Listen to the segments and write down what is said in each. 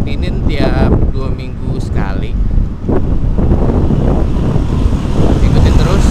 rutinin tiap 2 minggu sekali. Ikutin terus.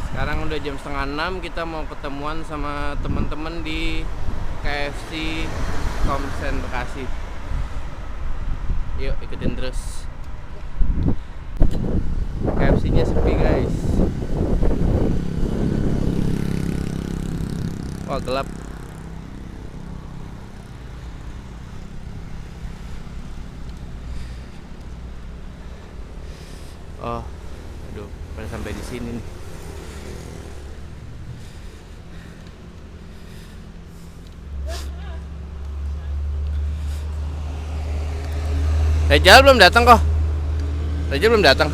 Sekarang udah jam 5:30, kita mau ketemuan sama teman-teman di KFC Komsen Bekasi. Yuk ikutin terus. KFC-nya sepi guys. Wah gelap. Oh, aduh, pada sampai di sini nih. Rejal belum datang kok. Rejal belum datang.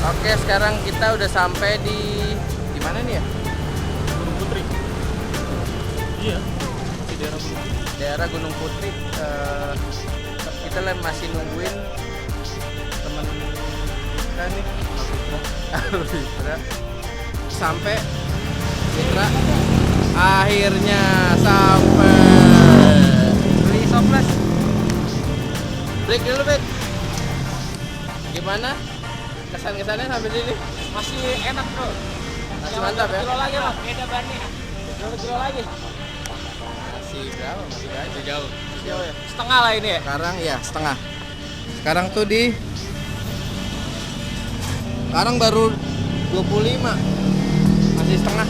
Oke, sekarang kita udah sampai di mana nih ya? Gunung Putri. Iya, di daerah Gunung Putri. Daerah Gunung Putri. Kita masih nungguin teman kita nih. Alfitra. Sampai Fitra. Akhirnya sampai. Beli soples. Break dulu, Bet. Gimana? Kesan-kesannya sampai sini? Masih enak bro. Masih mantap ya? Kilo lagi bang, beda bannya. 2 kilo lagi. Masih berapa? Masih jauh. Jauh ya? Setengah lah ini ya? Sekarang ya setengah. Sekarang tuh sekarang baru 25. Masih setengah.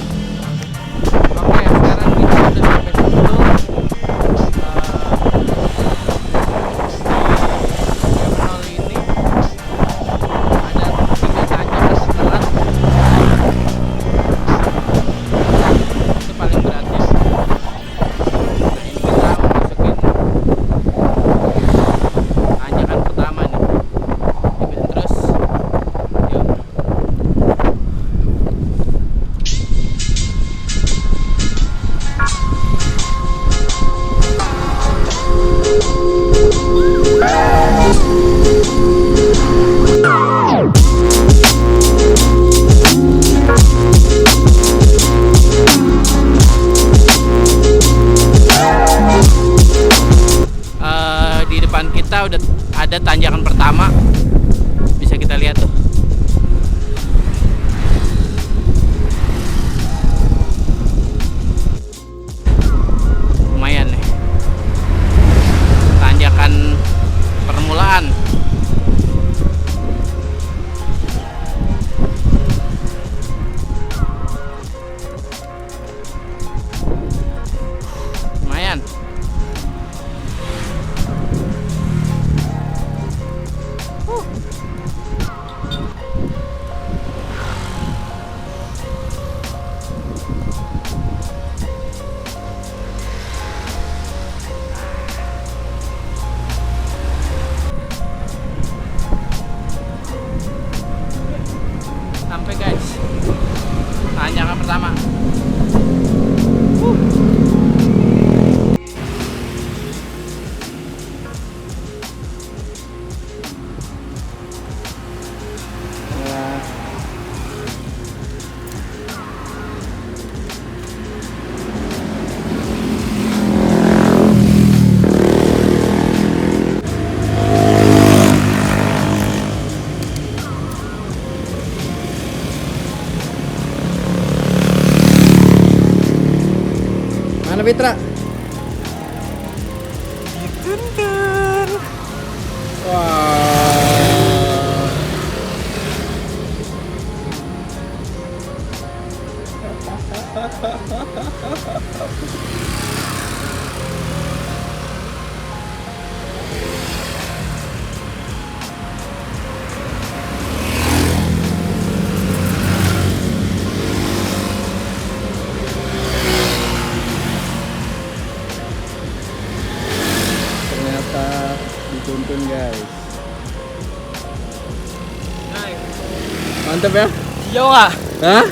Oke, sekarang kita udah sampai situ. Ini ada 3 tanjakan setelah. Itu paling beratnya. Ini kita masukin tanjakan pertama nih. Ikutin terus. Yuk. tanjakan pertama. Mana Fitra? Dituntun. Wow. Ternyata dituntun guys. Mantap ya? Jauh nggak? Hah?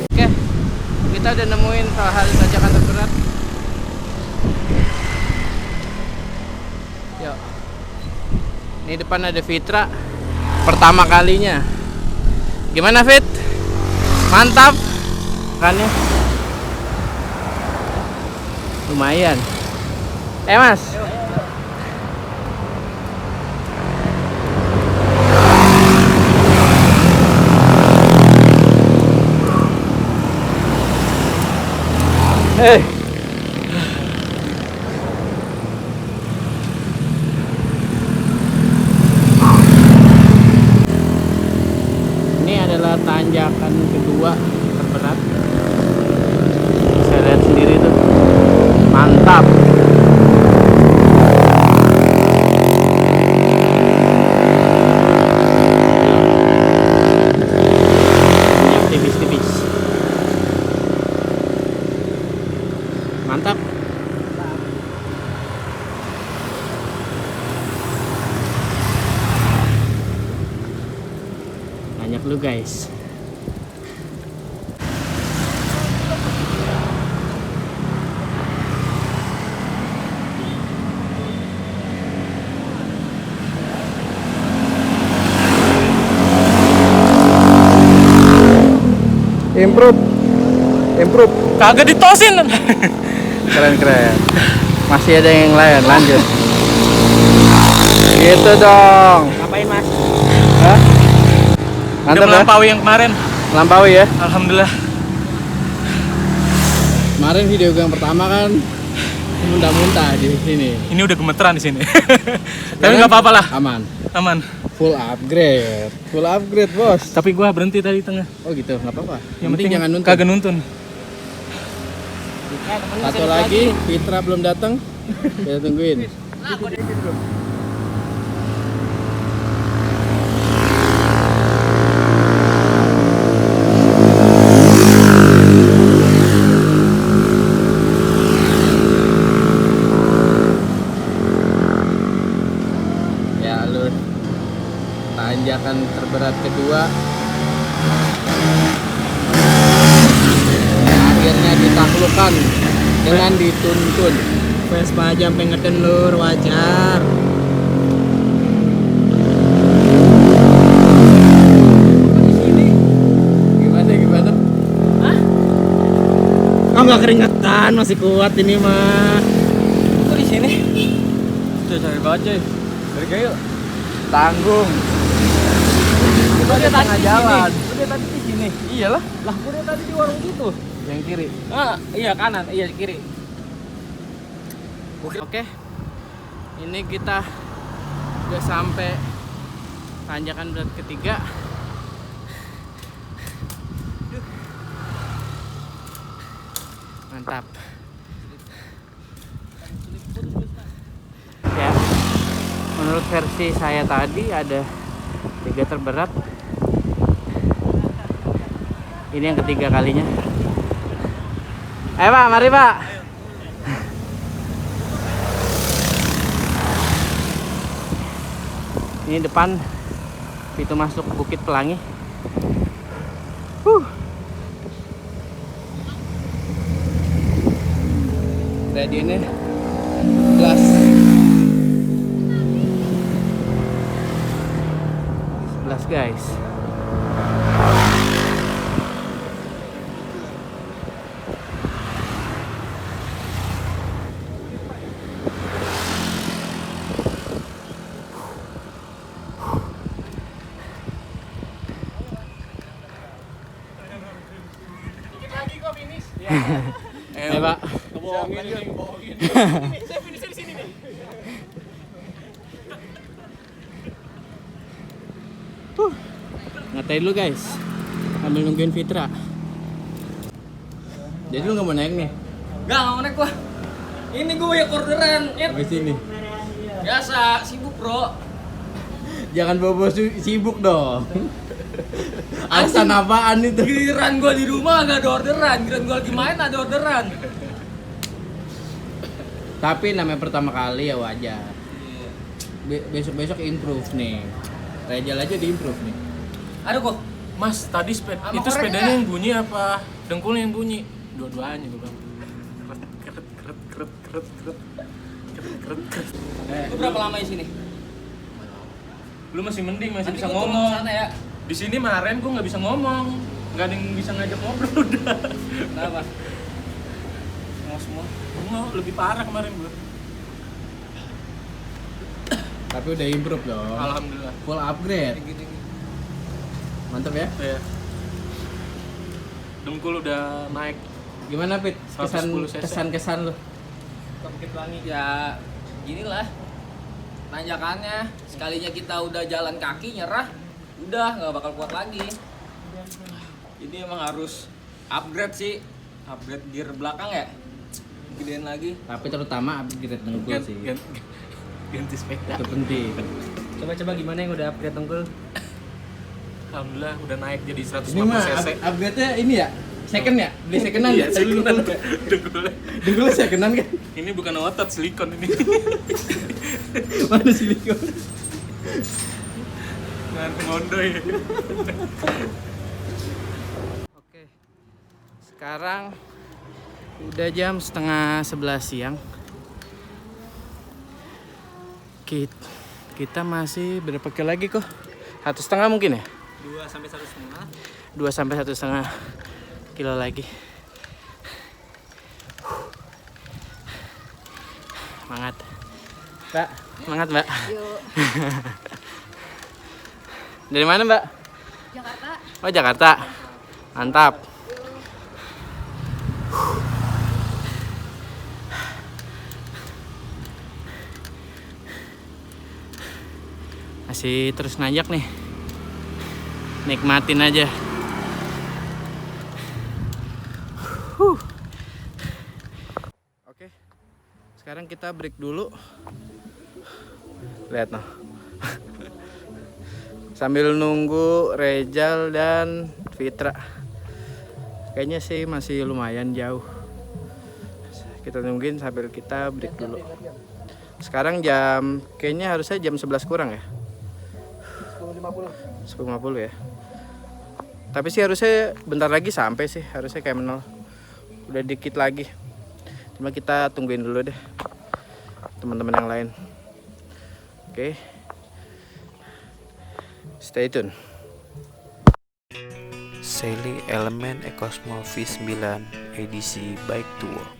Oke, kita udah nemuin salah satu tanjakan terberat. Yuk. Ini depan ada Fitra. Pertama kalinya. Gimana Fit? Mantap kan ya? Lumayan. Mas. Ini adalah tanjakan kedua terberat. Saya lihat sendiri tuh. Mantap. Tipis-tipis. Mantap. Banyak lu guys. Improve. Kagak ditosin. Keren. Masih ada yang lain, lanjut. Gitu dong. Ngapain Mas? Hah? Udah Mantap ya? melampaui yang kemarin. Melampaui ya? Alhamdulillah. Kemarin video yang pertama kan muntah-muntah di sini. Ini udah gemeteran di sini. Tapi nggak apa-apa lah. Aman. Full upgrade bos. Tapi gua berhenti tadi tengah. Oh gitu, nggak apa-apa. Yang penting jangan nuntun. kagak nuntun. Satu lagi, Fitra belum datang. Kita tungguin. Ya alur tanjakan terberat kedua. Akhirnya ditaklukkan dengan dituntun. Vespa aja sampai ngeden lur, wajar. Gimana? Hah? Oh nggak keringetan, masih kuat ini mah. Kok di sini? Tuh cari baca. Dari kayu. Tanggung. Kita di tengah jalan. Udah tadi di sini. Iyalah, Lah, gua udah tadi di warung gitu. yang kiri. Ah, iya kanan, iya kiri. Oke. Ini kita udah sampai tanjakan berat ketiga. Mantap. Ya. Menurut versi saya tadi ada 3 terberat. Ini yang ketiga kalinya. Ayo Pak, mari Pak. Ini depan pintu masuk Bukit Pelangi. Ready nih. Gas. 11 guys. Lagi kok finish. Eh Pak. Saya finish di sini nih. Ngatain dulu guys. Sambil nungguin Fitra. Jadi lu nggak mau naik nih? Gak mau naik gua. Ini gua ya orderan. Habis ini. Biasa sibuk, Bro. Jangan bawa sibuk dong. Alasan apaan itu? Giliran gua di rumah gak ada orderan, giliran gua lagi main ada orderan. Tapi namanya pertama kali ya wajar. Besok-besok improve nih. Rejal aja di improve nih. Aduh kok. Mas, tadi Sama itu koreknya. sepedanya yang bunyi apa dengkulnya yang bunyi? Dua-duanya gue bang. Keret. Lu berapa lama di sini? Lu masih mending masih Nanti bisa gua turun ngomong. sana ya. Di sini kemarin gue nggak bisa ngomong, nggak ada yang bisa ngajak ngobrol udah. Kenapa? Mau semua. Nggak, lebih parah kemarin gue. Tapi udah improve dong. Alhamdulillah. Full upgrade. Mantap ya. Ya. Dengkul udah naik. Gimana Pit? 110 cc. Kesan lu? Ya ginilah. Nanjakannya sekalinya kita udah jalan kaki nyerah, udah nggak bakal kuat lagi. Jadi emang harus upgrade sih, upgrade gear belakang ya, gedein lagi. Tapi terutama upgrade dengkul sih. Ganti sepeda. Itu penting. Coba gimana yang udah upgrade dengkul? Alhamdulillah udah naik jadi Ini mah 150 cc. upgrade-nya ini ya? Second ya? Beli secondan ya? Secondan. Dengkulnya. Dengkulnya secondan kan? Ini bukan otot, silikon ini. Mana silikon? Ngan ngondoy. Oke. Sekarang udah jam 10:30 siang. Kita masih berapa kilo lagi kok? 1,5 mungkin ya? 2 sampai 1,5. 2 sampai 1,5 kilo lagi. Semangat. Mbak, semangat Mbak. Yuk, Dari mana Mbak? Jakarta. Oh Jakarta. Mantap. Masih terus nanjak nih. Nikmatin aja. Oke. Sekarang kita break dulu. Lihat noh. Sambil nunggu Rejal dan Fitra. Kayaknya sih masih lumayan jauh. Kita nungguin sambil kita break dulu. Sekarang kayaknya harusnya jam 11 kurang ya. 10.50 ya. Tapi sih harusnya bentar lagi sampai sih, harusnya kayak menol. Udah dikit lagi. Cuma kita tungguin dulu deh teman-teman yang lain. Oke. Stay tune. Sally Element Ecosmall V9 edisi Bike to Work.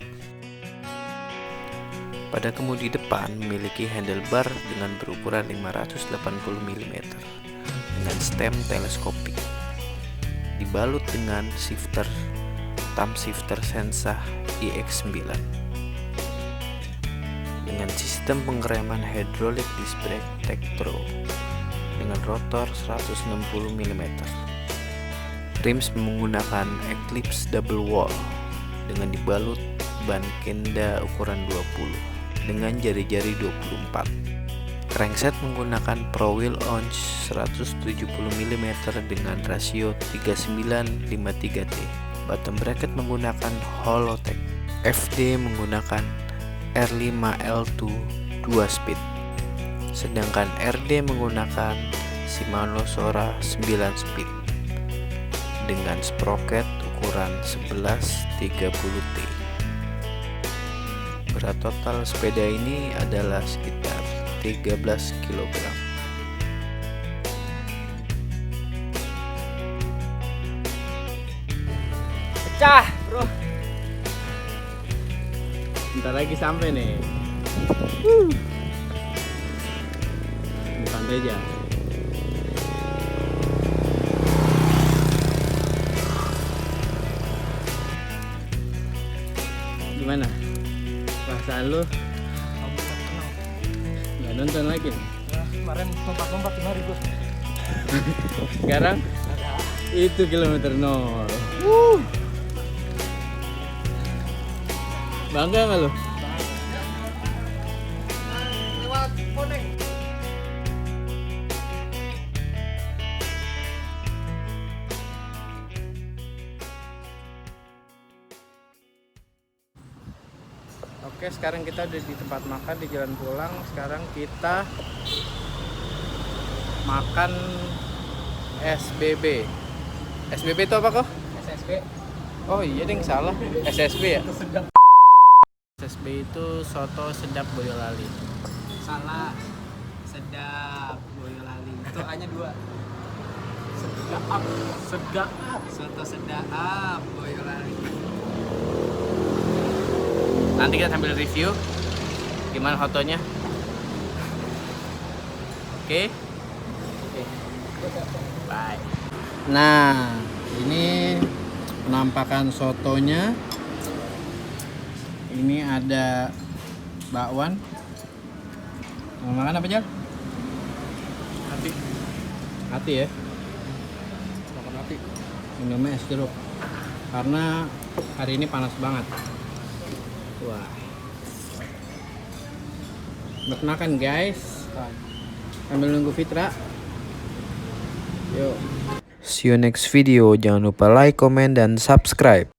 Pada kemudi depan memiliki handlebar dengan berukuran 580 mm dengan stem teleskopik. Dibalut dengan shifter thumb shifter Sensa iX9 dengan sistem pengereman hydraulic disc brake Tektro dengan rotor 160 mm. Rims menggunakan Eclipse double wall dengan dibalut ban Kenda ukuran 20 dengan jari-jari 24. Crankset menggunakan Pro Wheel Ounce 170 mm dengan rasio 3953T. Bottom bracket menggunakan Holotech. FD menggunakan R5L2 2 speed. Sedangkan RD menggunakan Shimano Sora 9 speed. dengan sproket ukuran 1130T. Berat total sepeda ini adalah sekitar 13 kg. Pecah, bro. Bentar lagi sampai nih. Bukan Reja. Gimana? Perasaan lu? Nggak nonton lagi? Kemarin lompat-lompat kemari bos. Sekarang? Itu kilometer 0. Bangga nggak lu? Oke, sekarang kita udah di tempat makan di jalan pulang. Sekarang kita makan SBB. SBB itu apa kok? SSB. Oh iya ding, salah. SSB ya? SSB itu soto sedap Boyolali. Salah. Sedap Boyolali. Itu hanya 2. Sedap. Soto sedap Boyolali. Nanti kita sambil review gimana fotonya. Oke. Bye. Nah, ini penampakan sotonya. Ini ada bakwan. Mau makan apa, Jal? Hati. Hati ya. Makan hati. Minumnya es jeruk. Karena hari ini panas banget. Wah. Buat makan guys. Sambil nunggu Fitra. Yuk. See you next video. Jangan lupa like, comment, dan subscribe.